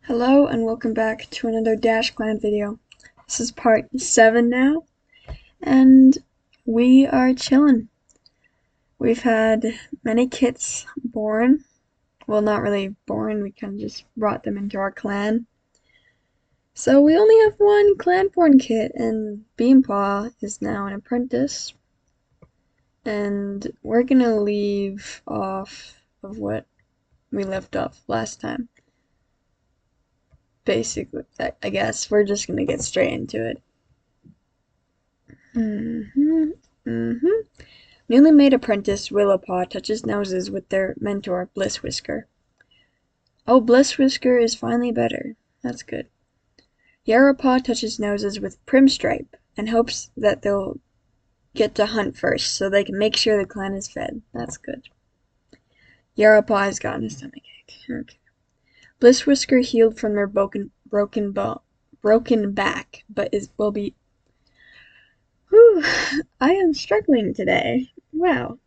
Hello and welcome back to another DashClan video. This is part 7 now, and we are chilling. We've had many kits born. Well, not really born, we kind of just brought them into our clan. So we only have one clan-born kit, and Beampaw is now an apprentice. And we're gonna leave off of what we left off last time. Basically, I guess we're just gonna get straight into it. Newly made apprentice Willowpaw touches noses with their mentor Bliss Whisker. Oh, Bliss Whisker is finally better. That's good. Yarrowpaw touches noses with Primstripe and hopes that they'll get to hunt first so they can make sure the clan is fed. That's good. Yarrowpaw has gotten a stomachache. Okay. Bliss Whisker healed from their broken back, but will be. Whew, I am struggling today. Wow.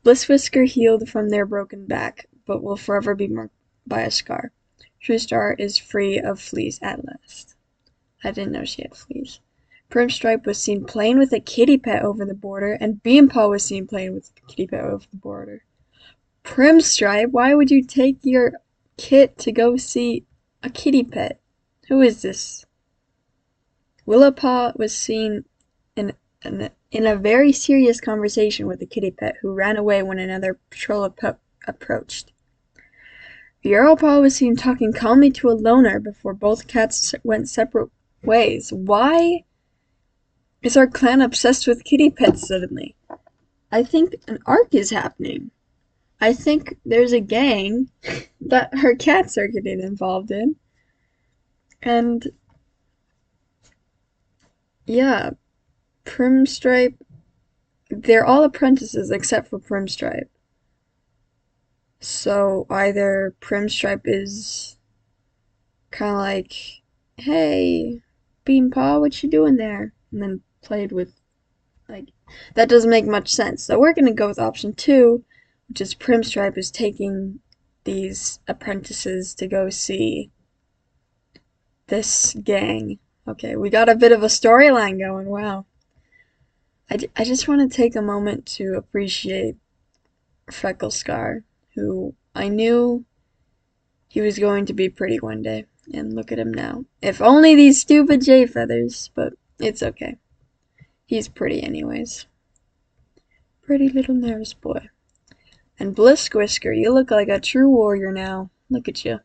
Bliss Whisker healed from their broken back, but will forever be marked by a scar. True Star is free of fleas at last. I didn't know she had fleas. Primstripe was seen playing with a kitty pet over the border, and Beampaw was seen playing with a kitty pet over the border. Primstripe, why would you take your kit to go see a kitty pet? Who is this? Willowpaw was seen in a very serious conversation with a kitty pet who ran away when another patrol approached. Yarrowpaw was seen talking calmly to a loner before both cats went separate ways. Why is our clan obsessed with kitty pets suddenly? I think an arc is happening. I think there's a gang that her cats are getting involved in. And yeah, Primstripe, they're all apprentices except for Primstripe. So either Primstripe is kind of like, hey, Beampaw, what you doing there? And then played with, like, that doesn't make much sense. So we're going to go with option 2, which is Primstripe is taking these apprentices to go see this gang. Okay, we got a bit of a storyline going, wow. I just want to take a moment to appreciate Freckle Scar, who I knew he was going to be pretty one day, and look at him now. If only these stupid jay feathers, but it's okay. He's pretty anyways. Pretty little nervous boy. And Bliss Whisker, you look like a true warrior now. Look at you.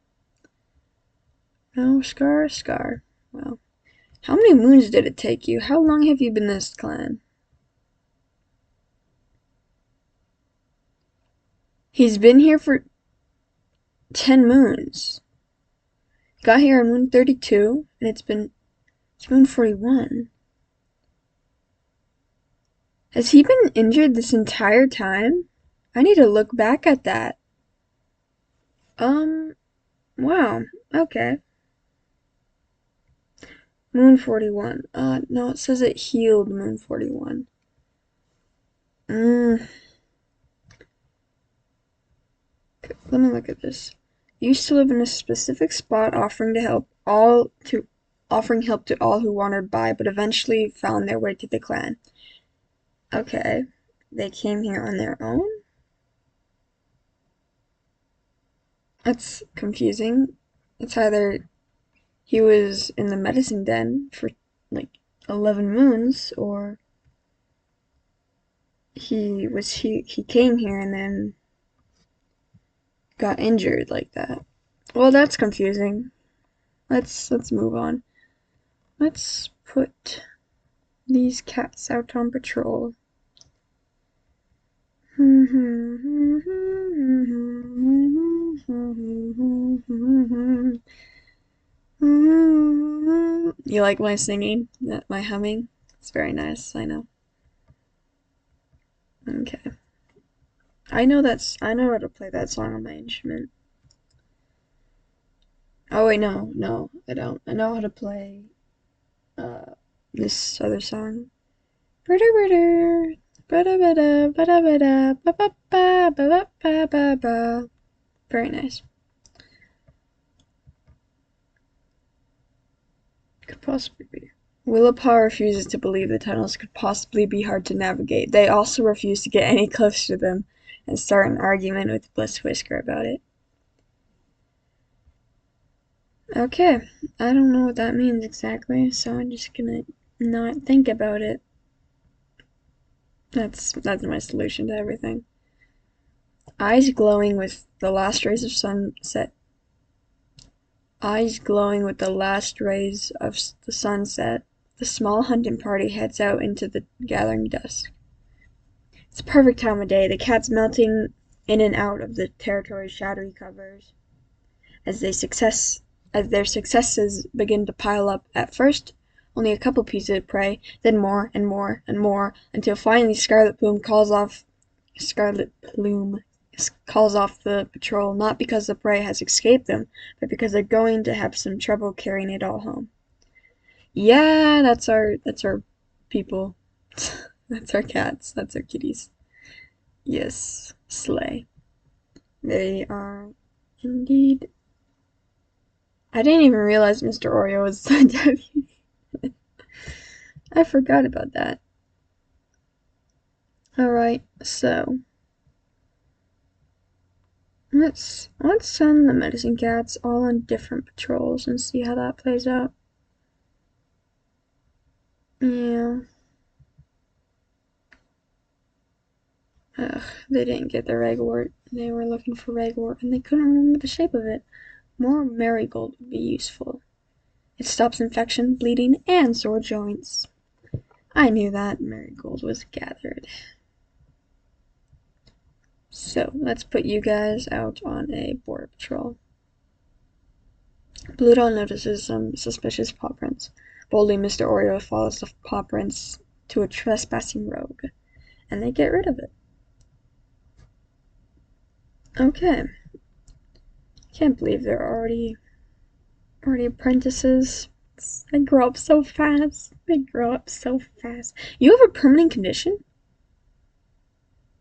No, Scar. Well, how many moons did it take you? How long have you been in this clan? He's been here for 10 moons. Got here on moon 32, and it's moon 41. Has he been injured this entire time? I need to look back at that. Wow, okay. Moon 41. No, it says it healed moon 41. Let me look at this. Used to live in a specific spot offering help to all who wandered by, but eventually found their way to the clan. Okay. They came here on their own? That's confusing. It's either he was in the medicine den for like 11 moons, or he came here and then got injured like that. Well, that's confusing. Let's move on. Let's put these cats out on patrol. You like my singing? My humming? It's very nice, I know. Okay. I know how to play that song on my instrument. Oh wait, no, I don't. I know how to play this other song. Very nice. could possibly be. Willapa refuses to believe the tunnels could possibly be hard to navigate. They also refuse to get any closer to them and start an argument with Bliss Whisker about it. Okay, I don't know what that means exactly, so I'm just gonna not think about it. That's my solution to everything. Eyes glowing with the last rays of sunset. Eyes glowing with the last rays of the sunset, the small hunting party heads out into the gathering dusk. It's a perfect time of day, the cats melting in and out of the territory's shadowy covers as their successes begin to pile up. At first, only a couple pieces of prey, then more and more and more, until finally Scarlet Plume calls off the patrol, not because the prey has escaped them, but because they're going to have some trouble carrying it all home. Yeah, that's our people. That's our cats. That's our kitties. Yes, slay. They are indeed. I didn't even realize Mr. Oreo was the deputy. I forgot about that. Alright, so let's send the medicine cats all on different patrols and see how that plays out. Yeah. Ugh, they didn't get the ragwort. They were looking for ragwort and they couldn't remember the shape of it. More marigold would be useful. It stops infection, bleeding, and sore joints. I knew that marigold was gathered. So, let's put you guys out on a border patrol. Blue Dawn notices some suspicious paw prints. Boldly, Mr. Oreo follows the paw prints to a trespassing rogue, and they get rid of it. Okay. Can't believe they're already apprentices. They grow up so fast. You have a permanent condition?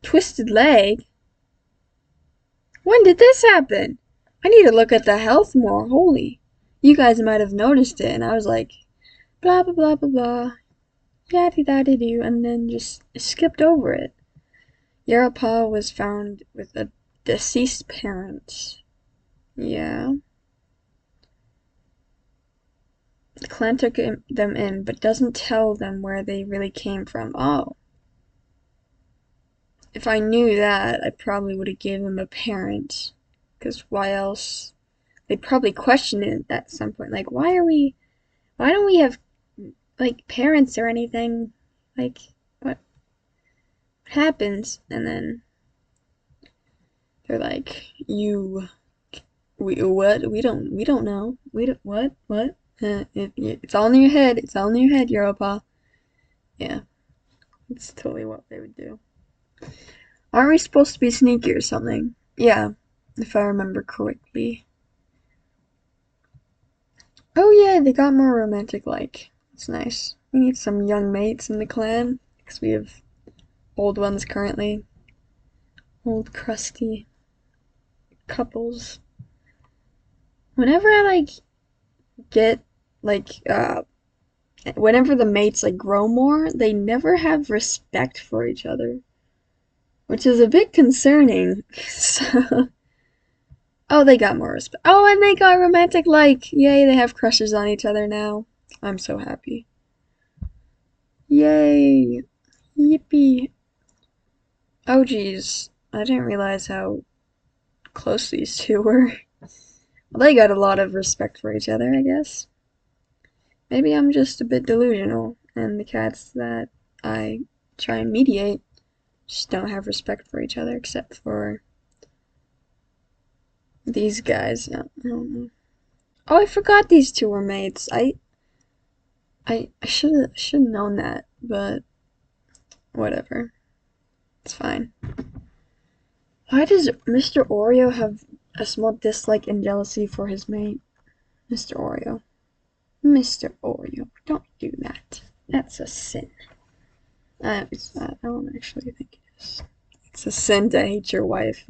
Twisted leg? When did this happen? I need to look at the health more. Holy. You guys might have noticed it, and I was like, blah, blah, blah, blah, blah. Yaddy-daddy-doo, and then just skipped over it. Yarapa was found with a deceased parent. Yeah. The clan took them in, but doesn't tell them where they really came from. Oh. If I knew that, I probably would have given them a parent. Because why else? They'd probably question it at some point. Like, why don't we have, like, parents or anything? Like, what happens? And then they're like, what? We don't know. What? It's all in your head. It's all in your head, Europa. Yeah, it's totally what they would do. Aren't we supposed to be sneaky or something? Yeah, if I remember correctly. Oh yeah, they got more romantic-like. It's nice. We need some young mates in the clan, because we have old ones currently. Old crusty couples. Whenever I, like, get, like, whenever the mates, like, grow more, they never have respect for each other. Which is a bit concerning. So, oh, they got more respect. Oh, and they got romantic like. Yay, they have crushes on each other now. I'm so happy. Yay. Yippee. Oh, geez. I didn't realize how close these two were. Well, they got a lot of respect for each other, I guess. Maybe I'm just a bit delusional, and the cats that I try and mediate just don't have respect for each other, except for these guys. I don't know. Oh, I forgot these two were mates. I should have known that, but whatever. It's fine. Why does Mr. Oreo have a small dislike and jealousy for his mate? Mr. Oreo. Mr. Oreo, don't do that. That's a sin. It's not. I don't actually think it is. It's a sin to hate your wife.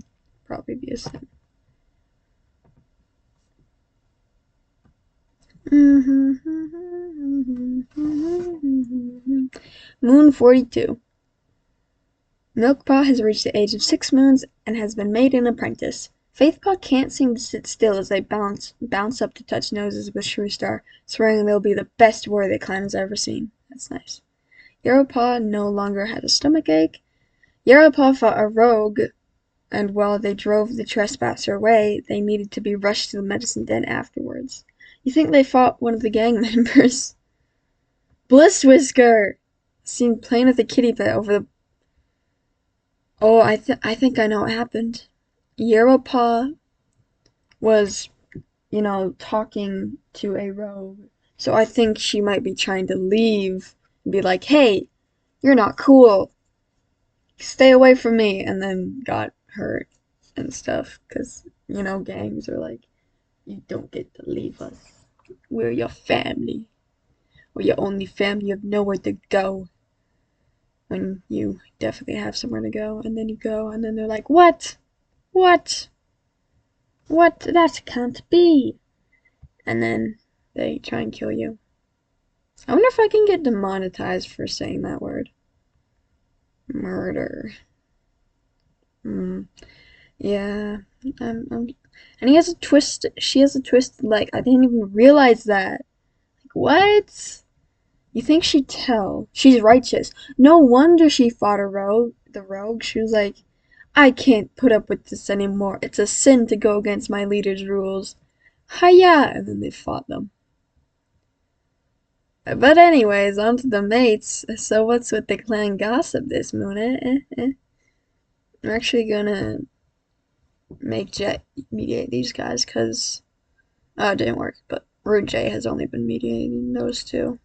Probably be a sin. Moon 42. Milkpaw has reached the age of 6 moons and has been made an apprentice. Faithpaw can't seem to sit still as they bounce up to touch noses with Shrewstar, swearing they'll be the best warrior the clan has ever seen. That's nice. Yarrowpaw no longer had a stomachache. Yarrowpaw fought a rogue, and while they drove the trespasser away, they needed to be rushed to the medicine den afterwards. You think they fought one of the gang members? Bliss Whisker! Seen playing with the kitty pet over the... Oh, I think I know what happened. Yarrowpaw was, talking to a rogue. So I think she might be trying to leave and be like, hey, you're not cool. Stay away from me. And then got hurt and stuff. Because, gangs are like, you don't get to leave us. We're your family. We're your only family. You have nowhere to go. When you definitely have somewhere to go. And then you go. And then they're like, what? What? What? That can't be. And then they try and kill you. I wonder if I can get demonetized for saying that word. Murder. Yeah. And he has a twist. She has a twist. Like, I didn't even realize that. Like, what? You think she'd tell? She's righteous. No wonder she fought the rogue. She was like, I can't put up with this anymore. It's a sin to go against my leader's rules. Hiya! And then they fought them. But anyways, on to the mates. So what's with the clan gossip this moon? I'm actually gonna make Jet mediate these guys, because... Oh, it didn't work, but Rude J has only been mediating those two.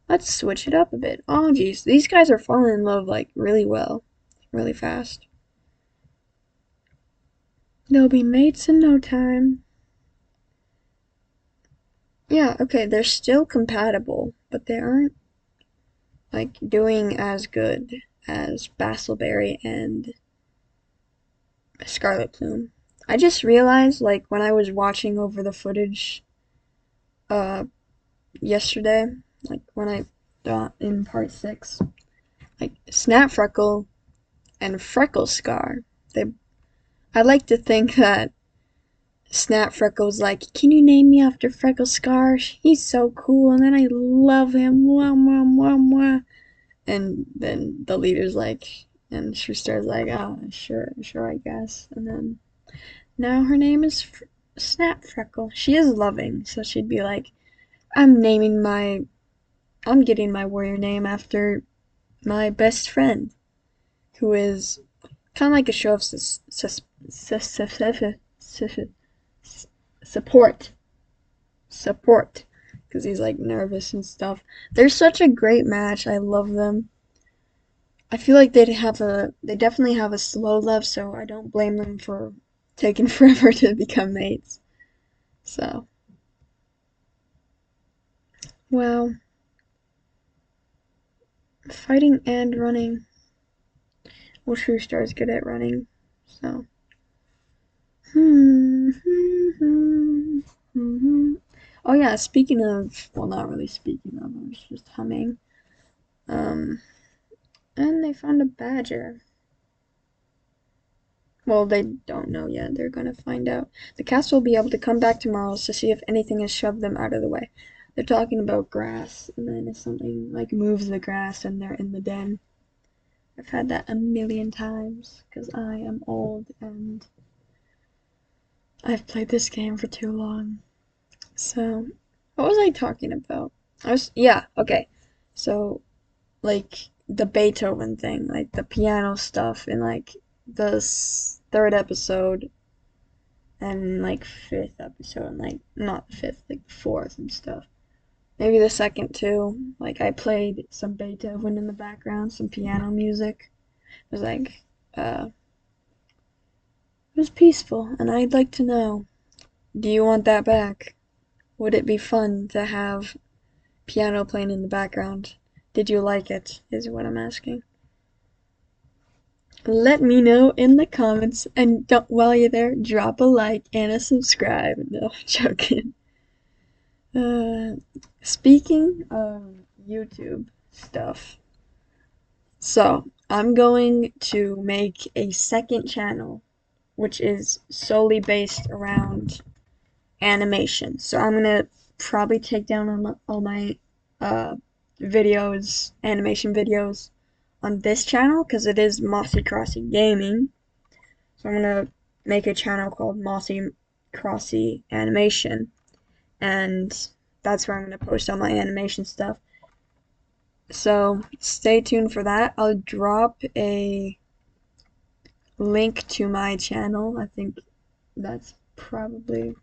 Let's switch it up a bit. Oh, geez. These guys are falling in love, like, really well. Really fast. They'll be mates in no time. Yeah, okay, they're still compatible, but they aren't, like, doing as good as Bastleberry and Scarlet Plume. I just realized, like, when I was watching over the footage, yesterday, like, when I got in part 6, like, Snap Freckle and Freckle Scar, I like to think that Snap Freckle's like, can you name me after Freckle Scar? He's so cool, and then I love him, mwah, mwah, mwah, mwah. And then the leader's like, and Shrewstar's like, oh, sure, I guess. And then now her name is Snap Freckle. She is loving, so she'd be like, I'm getting my warrior name after my best friend, who is kind of like a show of support, because he's like nervous and stuff. They're such a great match. I love them. I feel like they definitely have a slow love, so I don't blame them for taking forever to become mates. So, wow. Fighting and running. Well, Shrewstar's good at running, so. Oh yeah, speaking of, well, not really speaking of, I was just humming. And they found a badger. Well, they don't know yet. They're gonna find out. The cast will be able to come back tomorrow to see if anything has shoved them out of the way. They're talking about grass, and then if something, like, moves the grass and they're in the den. I've had that a million times, because I am old and I've played this game for too long. So, what was I talking about? Yeah, okay. So, like, the Beethoven thing, like, the piano stuff in, like, the third episode and, like, fifth episode, and, like, not the fifth, like, the fourth and stuff. Maybe the second, too. Like, I played some Beethoven in the background, some piano music. It was, like, it was peaceful, and I'd like to know, do you want that back? Would it be fun to have piano playing in the background? Did you like it, is what I'm asking. Let me know in the comments, and while you're there, drop a like and a subscribe. No, I'm joking. Speaking of YouTube stuff, So, I'm going to make a second channel, which is solely based around animation. So, I'm gonna probably take down all my uh, videos, animation videos, on this channel because it is Mossy Crossy Gaming. So, I'm gonna make a channel called Mossy Crossy Animation, and that's where I'm gonna post all my animation stuff. So stay tuned for that. I'll drop a link to my channel. I think that's probably,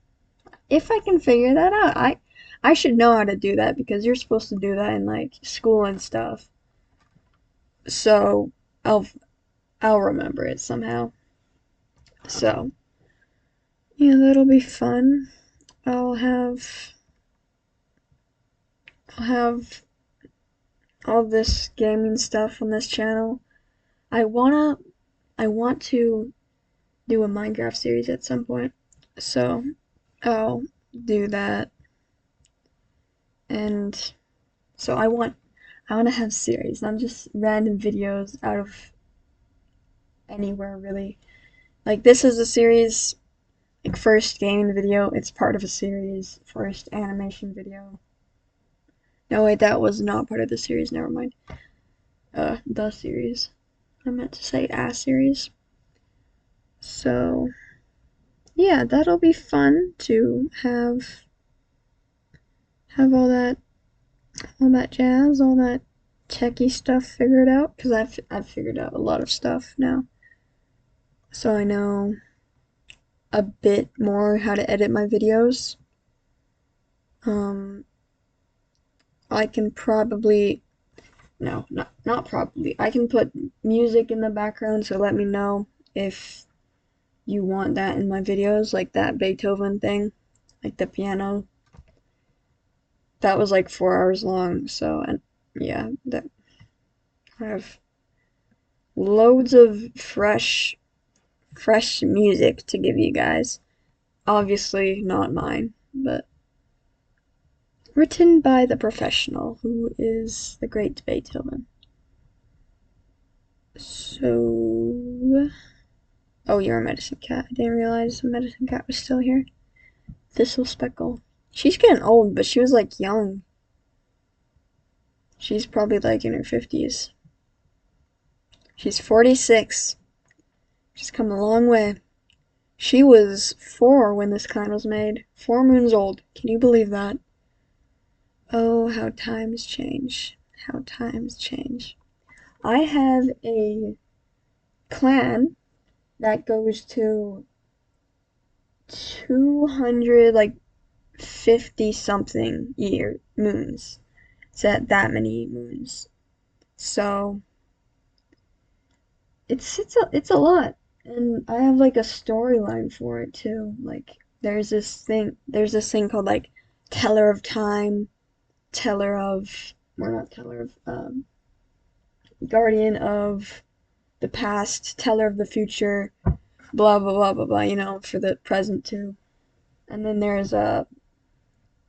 if I can figure that out. I should know how to do that because you're supposed to do that in like school and stuff. So I'll I'll remember it somehow. So yeah, that'll be fun. I'll have I'll have all this gaming stuff on this channel. I wanna I want to do a Minecraft series at some point. So I'll do that. And so I want to have series, not just random videos out of anywhere really. Like this is a series, like first gaming video, it's part of a series, first animation video. No wait, that was not part of the series, never mind. The series. I meant to say a series. So yeah, that'll be fun to have all that jazz, all that techie stuff figured out, because I've figured out a lot of stuff now. So I know a bit more how to edit my videos. Um, I can probably, no, not probably. I can put music in the background, so let me know if you want that in my videos, like that Beethoven thing, like the piano. That was like 4 hours long, so, and yeah, that I have loads of fresh music to give you guys. Obviously not mine, but written by the professional, who is the great Beethoven. So, oh, you're a medicine cat. I didn't realize the medicine cat was still here. Thistle Speckle. She's getting old, but she was like young. She's probably like in her 50s. She's 46. She's come a long way. She was 4 when this clan was made. 4 moons old. Can you believe that? Oh, how times change. How times change. I have a clan that goes to 200, like 50 something moons. It's at that many moons. So it's a lot. And I have like a storyline for it too. Like there's this thing called like Teller of Time, Teller of, or not Teller of, Guardian of the Past, Teller of the Future, blah blah blah blah blah, for the present too. And then there's a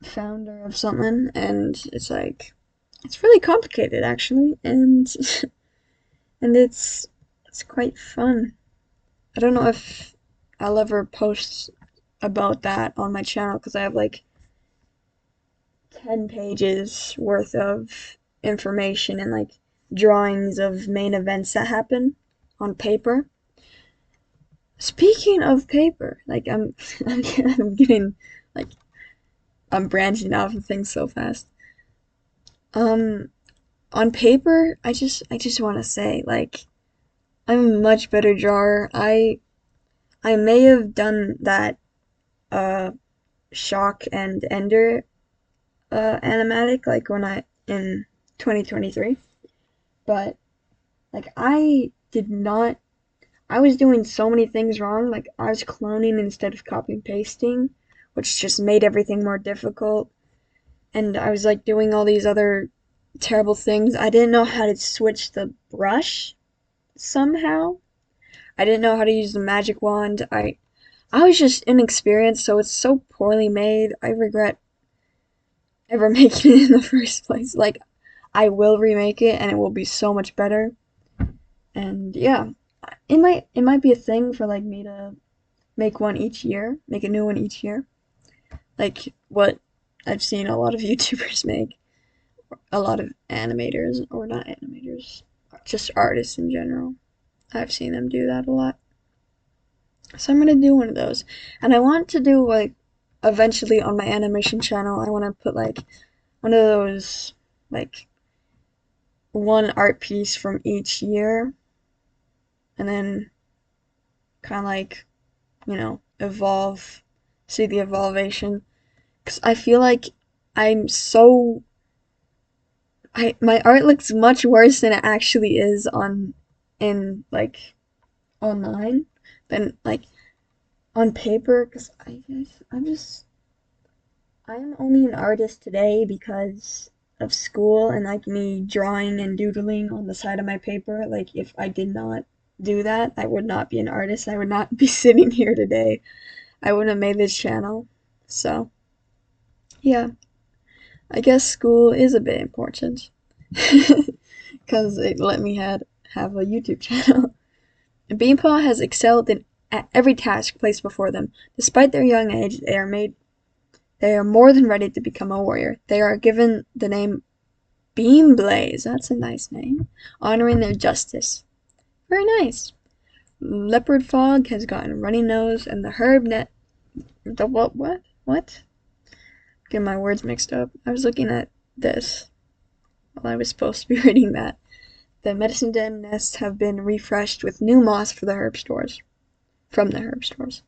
founder of something, and it's really complicated actually, and and it's quite fun. I don't know if I'll ever post about that on my channel because I have like 10 pages worth of information and like drawings of main events that happen on paper. Speaking of paper, like I'm getting like I'm branching off of things so fast. Um, on paper, I just want to say like I'm a much better drawer. I may have done that uh shock and ender animatic like when I in 2023, but like I was doing so many things wrong. Like I was cloning instead of copy and pasting, which just made everything more difficult. And I was like doing all these other terrible things. I didn't know how to switch the brush somehow. I didn't know how to use the magic wand. I was just inexperienced, so it's so poorly made. I regret ever making it in the first place. Like I will remake it and it will be so much better. And yeah, it might be a thing for like me to make one each year, make a new one each year, like what I've seen a lot of YouTubers make, a lot of animators, or not animators, just artists in general. I've seen them do that a lot. So I'm gonna do one of those. And I want to do like eventually on my animation channel, I want to put like one of those like one art piece from each year and then kind of like, evolve, see the evolution. Because I feel like I'm so my art looks much worse than it actually is in like online than like on paper. Because I guess I'm only an artist today because of school and like me drawing and doodling on the side of my paper. Like if I did not do that, I would not be an artist. I would not be sitting here today. I wouldn't have made this channel. So yeah, I guess school is a bit important because it let me have a YouTube channel. Beanpaw has excelled at every task placed before them. Despite their young age, they are more than ready to become a warrior. They are given the name Beam Blaze. That's a nice name, honoring their justice. Very nice. Leopard Fog has gotten runny nose, and the herb net. The what? What? What? Getting my words mixed up. I was looking at this while I was supposed to be reading that. The medicine den nests have been refreshed with new moss for the herb stores. From the herb stores.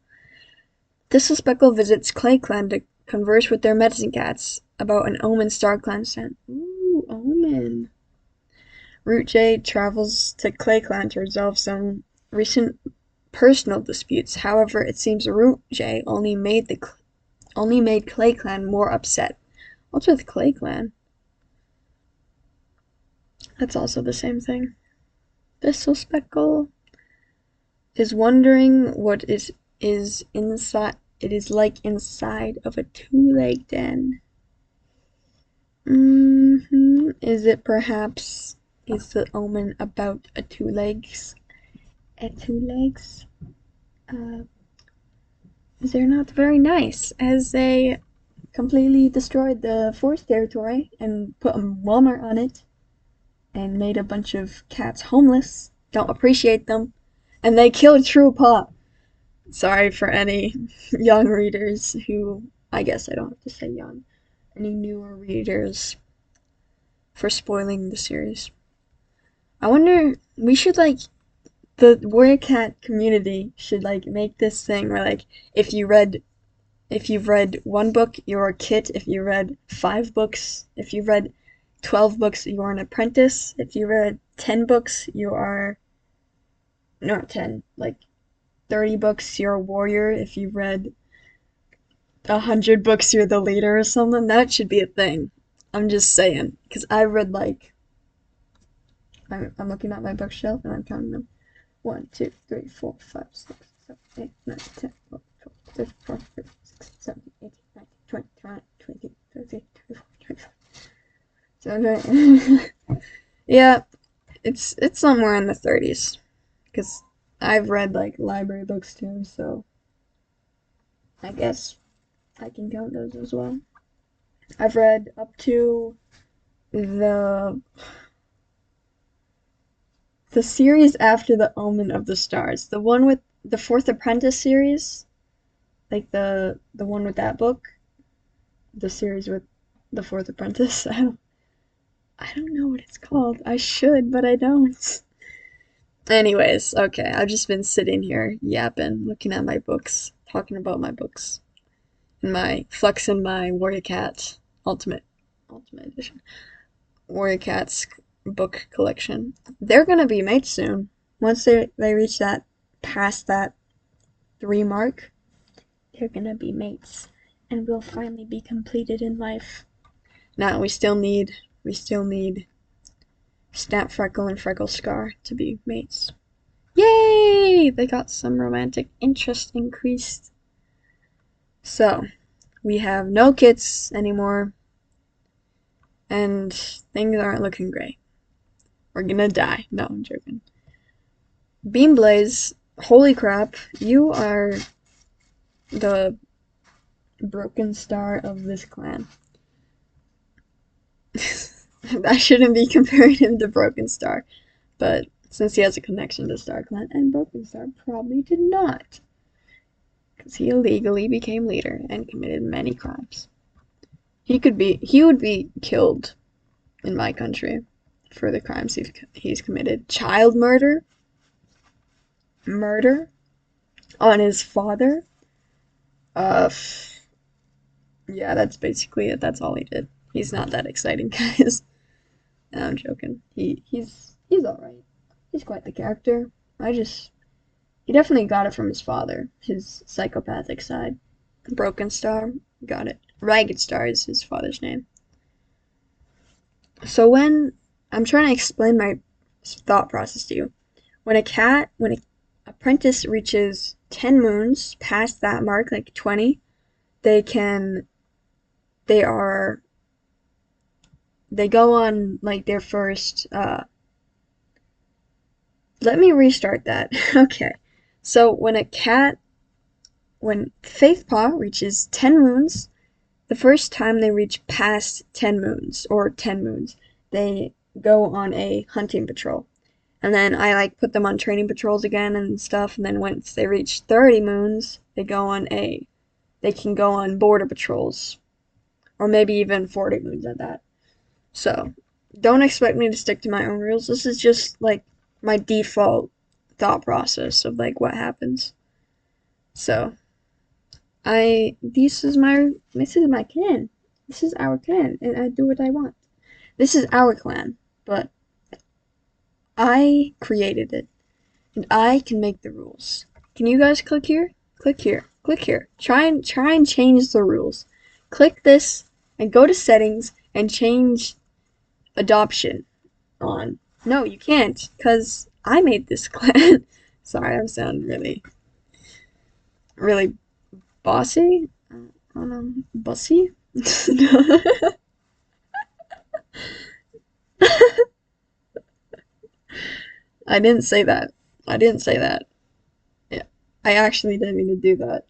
Thistlespeckle visits ClanGen to converse with their medicine cats about an Omen StarClan scent. Ooh, Omen. Rootjay travels to ClanGen to resolve some recent personal disputes. However, it seems Rootjay only made ClanGen more upset. What's with ClanGen? That's also the same thing. Thistlespeckle is wondering what is inside. It is like inside of a two-leg den. Is it perhaps is the omen about a two legs? A two legs? Uh, they're not very nice, as they completely destroyed the forest territory and put a Walmart on it and made a bunch of cats homeless. Don't appreciate them. And they killed True Pop. Sorry for any young readers who, I guess I don't have to say young, any newer readers for spoiling the series. I wonder, we should like, the Warrior Cat community should like make this thing where like, if you've read one book, you're a kit. If you read 5 books, if you read 12 books, you are an apprentice. If you read 10 books, you are, not 10, like 30 books, you're a warrior. If you read 100 books, you're the leader or something. That should be a thing. I'm just saying, because I read like, I'm looking at my bookshelf and I'm counting them. 1, 2, 3, 4, 5, 6, 7, 8, 9, 10, 11, 12, 13, 14, 15, 16, 17, 18, 19, 20, 21, 22, 23, 24, 25. So, yeah, it's somewhere in the 30s. Because I've read like library books too, so I guess I can count those as well. I've read up to the the series after the Omen of the Stars, the one with the Fourth Apprentice series, like the one with that book, the series with the Fourth Apprentice. I don't know what it's called. I should, but I don't. Anyways, okay, I've just been sitting here yapping, looking at my books, talking about my books, and my flexing my Warrior Cat Ultimate Edition. Warrior Cat's book collection. They're gonna be made soon. Once they reach that past that 3 mark, they're gonna be mates and will finally be completed in life. Now we still need Snap Freckle and Freckle Scar to be mates. Yay! They got some romantic interest increased. So, we have no kits anymore, and things aren't looking great. We're gonna die. No, I'm joking. Beamblaze, holy crap, you are the broken star of this clan. I shouldn't be comparing him to Broken Star, but since he has a connection to Star Clan, and Broken Star probably did not, because he illegally became leader and committed many crimes. He would be killed in my country for the crimes he's committed. Child murder, murder on his father. Uh, yeah, that's basically it. That's all he did. He's not that exciting, guys. No, I'm joking. He's all right. He's quite the character. He definitely got it from his father, his psychopathic side. Broken Star, got it. Ragged Star is his father's name. So when I'm trying to explain my thought process to you, when an apprentice reaches 10 moons past that mark, like 20, they can, they are, they go on like their first, let me restart that. Okay. So when Faithpaw reaches 10 moons, the first time they reach past 10 moons, or 10 moons, they go on a hunting patrol. And then I like put them on training patrols again and stuff, and then once they reach 30 moons, they can go on border patrols. Or maybe even 40 moons at that. So, don't expect me to stick to my own rules. This is just like my default thought process of like what happens. So, this is my clan. This is our clan, and I do what I want. This is our clan, but I created it, and I can make the rules. Can you guys click here? Click here. Click here. Try and change the rules. Click this and go to settings and change adoption on. No, you can't, because I made this clan. Sorry, I'm sounding really bossy. I don't know, bossy? I didn't say that. I didn't say that. Yeah, I actually didn't mean to do that.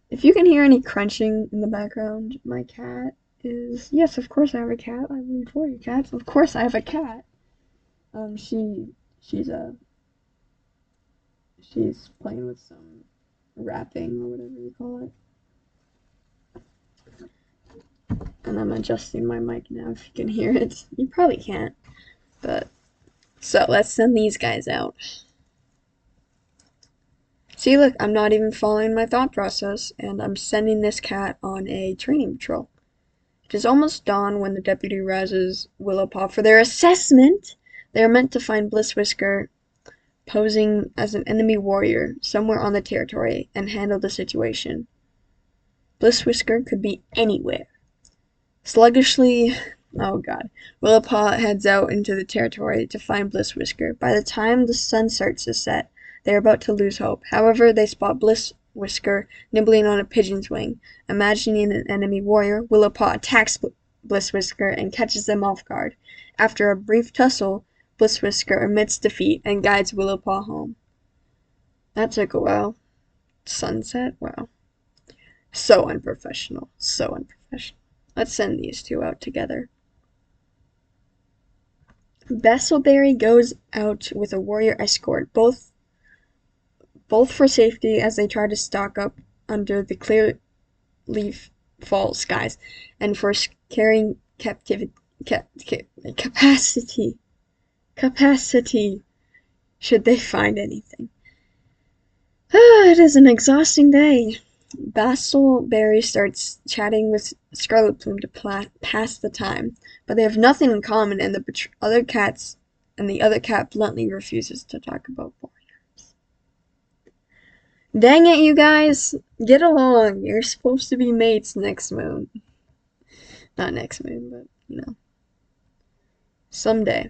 If you can hear any crunching in the background, my cat is. Yes, of course I have a cat. I have 40 cats. Of course I have a cat. She's she's playing with some wrapping or whatever you call it. And I'm adjusting my mic now if you can hear it. You probably can't. But so let's send these guys out. See, look, I'm not even following my thought process, and I'm sending this cat on a training patrol. It is almost dawn when the deputy rouses Willowpaw for their assessment. They are meant to find Bliss Whisker posing as an enemy warrior somewhere on the territory and handle the situation. Bliss Whisker could be anywhere. Sluggishly, oh god, Willowpaw heads out into the territory to find Bliss Whisker. By the time the sun starts to set, they are about to lose hope. However, they spot Bliss Whisker nibbling on a pigeon's wing. Imagining an enemy warrior, Willowpaw attacks Bliss Whisker and catches them off guard. After a brief tussle, Bliss Whisker admits defeat and guides Willowpaw home. That took a while. Sunset? Wow. So unprofessional. So unprofessional. Let's send these two out together. Bastleberry goes out with a warrior escort, both for safety as they try to stock up under the clear leaf fall skies, and for carrying capacity should they find anything. It is an exhausting day. Bastleberry starts chatting with Scarlet Plume to pass the time, but they have nothing in common, and the other cat bluntly refuses to talk about warriors. Dang it, you guys! Get along! You're supposed to be mates next moon. Not next moon, but, you know. Someday.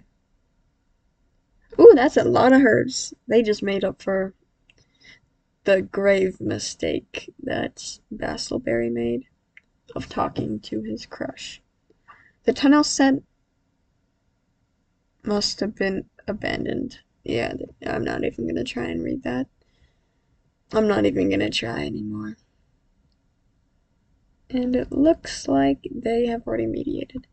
Ooh, that's a lot of herds. They just made up for the grave mistake that Bastleberry made of talking to his crush. The tunnel set must have been abandoned. Yeah, I'm not even gonna try and read that. I'm not even gonna try anymore. And it looks like they have already mediated.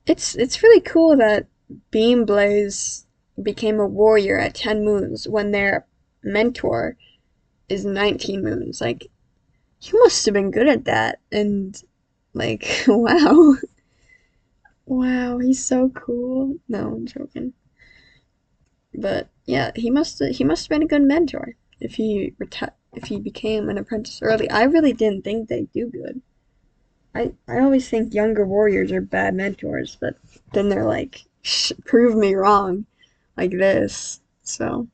It's really cool that Beam Blaze became a warrior at 10 moons when their mentor is 19 moons. Like, you must have been good at that. And, like, wow. Wow, he's so cool. No, I'm joking. But yeah, he must have been a good mentor if he became an apprentice early. I really didn't think they'd do good. I always think younger warriors are bad mentors, but then they're like, prove me wrong, like this. So,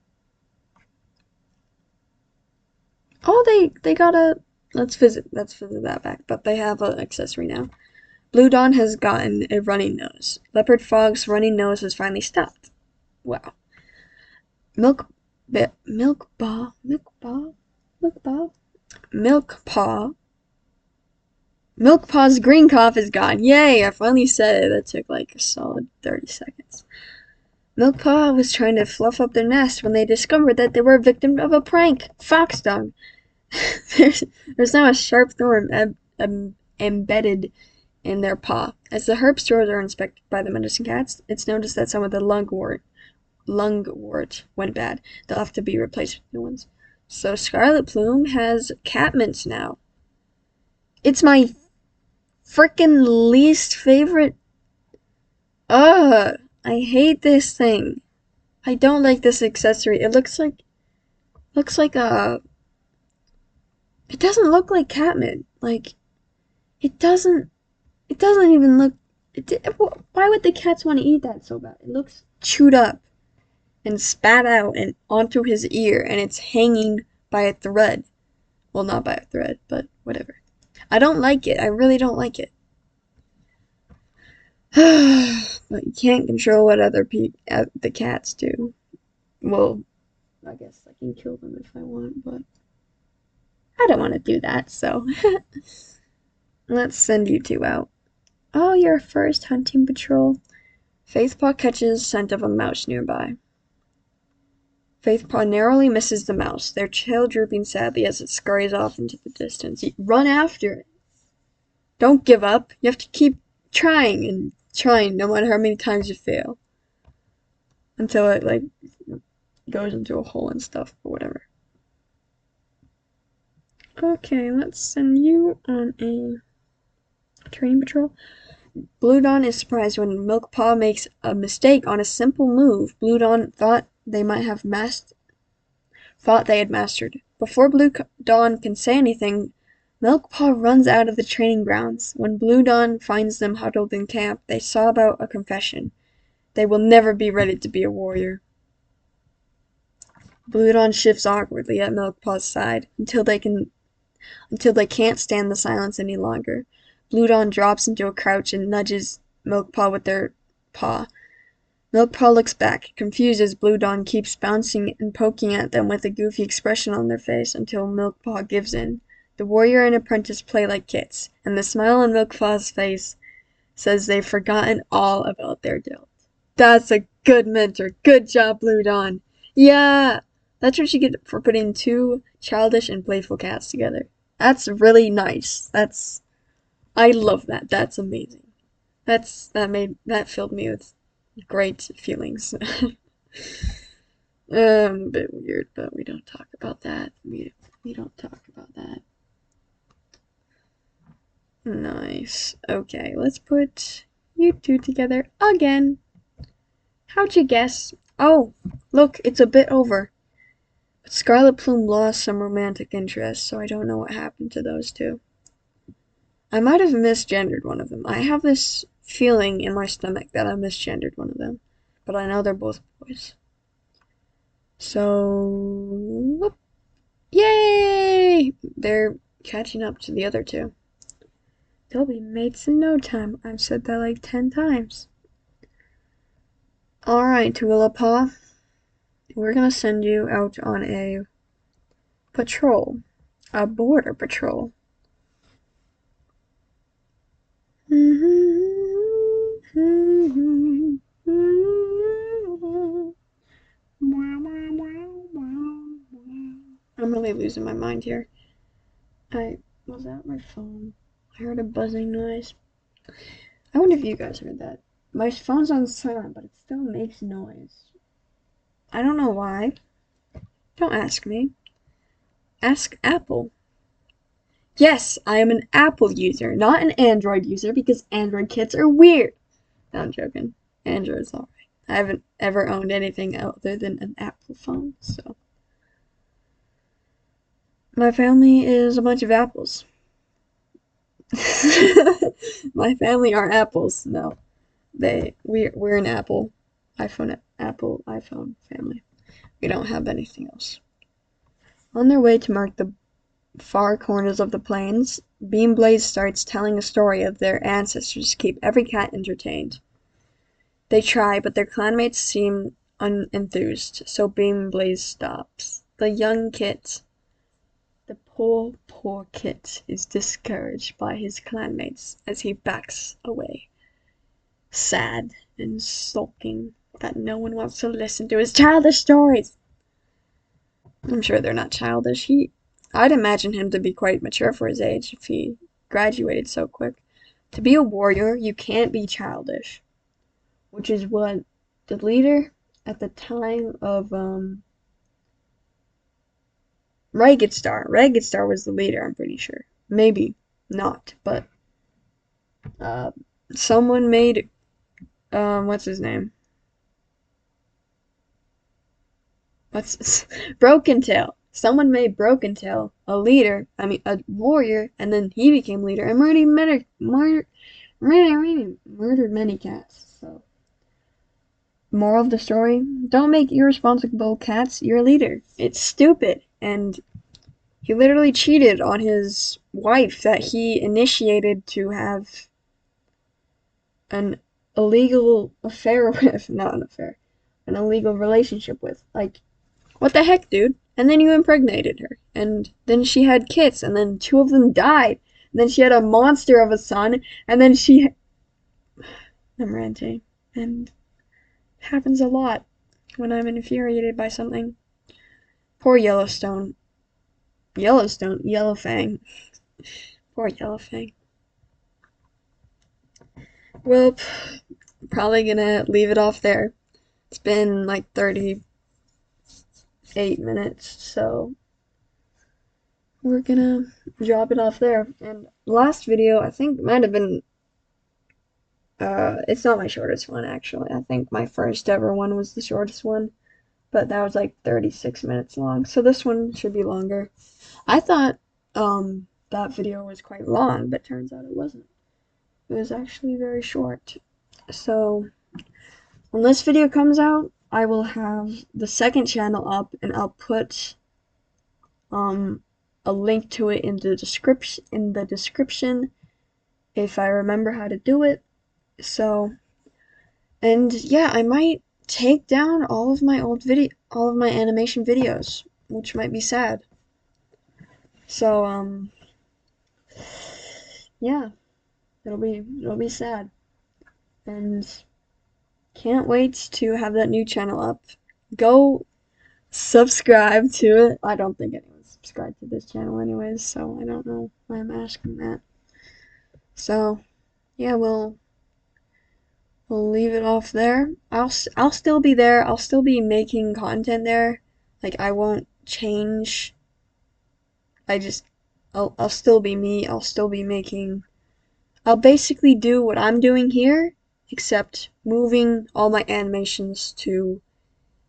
oh, they got a. Let's visit that back. But they have an accessory now. Blue Dawn has gotten a running nose. Leopard Fog's running nose has finally stopped. Wow. Milk, milk ball, milk ball, milk ball, milk paw. Milk Paw's green cough is gone. Yay! I finally said it. That took like a solid 30 seconds. Milkpaw was trying to fluff up their nest when they discovered that they were a victim of a prank. Fox dung. there's, there's now a sharp thorn embedded in their paw. As the herb stores are inspected by the medicine cats, it's noticed that some of the lungwort went bad. They'll have to be replaced with new ones. So Scarlet Plume has cat mints now. It's my freaking least favorite. Ugh, I hate this thing. I don't like this accessory. It looks like a. It doesn't look like catmint. Like it doesn't. It doesn't even look. Why would the cats want to eat that so bad? It looks chewed up and spat out and onto his ear, and it's hanging by a thread. Well, not by a thread, but whatever. I don't like it. I really don't like it. But you can't control what the cats do. Well, I guess I can kill them if I want, but I don't want to do that, so let's send you two out. Oh, your first hunting patrol. Faithpaw catches scent of a mouse nearby. Faithpaw narrowly misses the mouse, their tail drooping sadly as it scurries off into the distance. You run after it. Don't give up. You have to keep trying and trying no matter how many times you fail. Until it, like, goes into a hole and stuff, or whatever. Okay, let's send you on a training patrol. Blue Dawn is surprised when Milkpaw makes a mistake on a simple move Blue Dawn thought they had mastered. Before Blue Dawn can say anything, Milkpaw runs out of the training grounds. When Blue Dawn finds them huddled in camp, they sob out a confession. They will never be ready to be a warrior. Blue Dawn shifts awkwardly at Milkpaw's side until they can't stand the silence any longer. Blue Dawn drops into a crouch and nudges Milkpaw with their paw. Milkpaw looks back, confused as Blue Dawn keeps bouncing and poking at them with a goofy expression on their face until Milkpaw gives in. The warrior and apprentice play like kits, and the smile on Milkpaw's face says they've forgotten all about their guilt. That's a good mentor. Good job, Blue Dawn. Yeah! That's what you get for putting two childish and playful cats together. That's really nice. I love that. That's amazing. That filled me with great feelings. A bit weird, but we don't talk about that. We don't talk about that. Nice. Okay, let's put you two together again. How'd you guess? Oh, look, it's a bit over. But Scarlet Plume lost some romantic interest, so I don't know what happened to those two. I might have misgendered one of them. I have this feeling in my stomach that I misgendered one of them. But I know they're both boys. So, yay! They're catching up to the other two. They'll be mates in no time. I've said that like 10 times. Alright, Tuilapaw. We're gonna send you out on a patrol. A border patrol. losing my mind here. Was that my phone? I heard a buzzing noise. I wonder if you guys heard that. My phone's on silent, but it still makes noise. I don't know why. Don't ask me. Ask Apple. Yes, I am an Apple user, not an Android user, because Android kids are weird. No, I'm joking. Android's alright. I haven't ever owned anything other than an Apple phone, so. My family is a bunch of apples. My family are apples. No, we're an Apple iPhone family. We don't have anything else. On their way to mark the far corners of the plains, Beam Blaze starts telling a story of their ancestors to keep every cat entertained. They try, but their clanmates seem unenthused, so Beam Blaze stops. The young kit, the poor kit, is discouraged by his clanmates as he backs away, sad and sulking that no one wants to listen to his childish stories. I'm sure they're not childish. I'd imagine him to be quite mature for his age if he graduated so quick. To be a warrior, you can't be childish, which is what the leader at the time of Ragged Star was the leader, I'm pretty sure. Maybe not, but someone made what's his name? Broken Tail. Someone made Broken Tail a leader, a warrior, and then he became leader and murdered many cats. So, moral of the story: don't make irresponsible cats your leader. It's stupid, and he literally cheated on his wife that he initiated to have an illegal affair with, not an affair, an illegal relationship with. Like, what the heck, dude? And then you impregnated her. And then she had kids, and then 2 of them died. And then she had a monster of a son, and then I'm ranting. And it happens a lot when I'm infuriated by something. Poor Yellowfang. Poor Yellowfang. Well, probably gonna leave it off there. It's been like 38 minutes, so we're gonna drop it off there. And last video, I think, might have been, it's not my shortest one, actually. I think my first ever one was the shortest one, but that was like 36 minutes long, so this one should be longer. I thought, that video was quite long, but turns out it wasn't. It was actually very short. So, when this video comes out, I will have the second channel up, and I'll put, a link to it in the description if I remember how to do it. So, and yeah, I might take down all of my animation videos, which might be sad. So, yeah, it'll be sad. And can't wait to have that new channel up. Go subscribe to it. I don't think anyone's subscribed to this channel anyways, so I don't know why I'm asking that. So, yeah, we'll leave it off there. I'll still be there. I'll still be making content there. Like, I won't change. I'll still be me. I'll basically do what I'm doing here, except moving all my animations to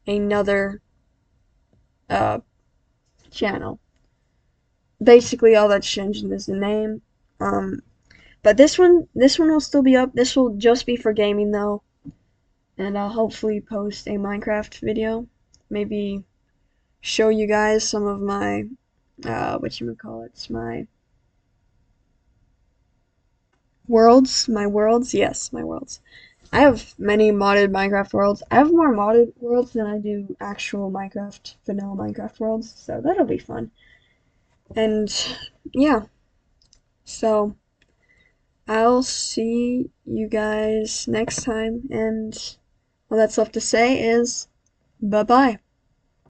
another channel. Basically, all that's changing is the name. But this one will still be up. This will just be for gaming though, and I'll hopefully post a Minecraft video. Maybe show you guys some of my my worlds. Yes, my worlds. I have many modded Minecraft worlds. I have more modded worlds than I do actual vanilla Minecraft worlds, so that'll be fun. And yeah, so I'll see you guys next time, and all that's left to say is bye-bye.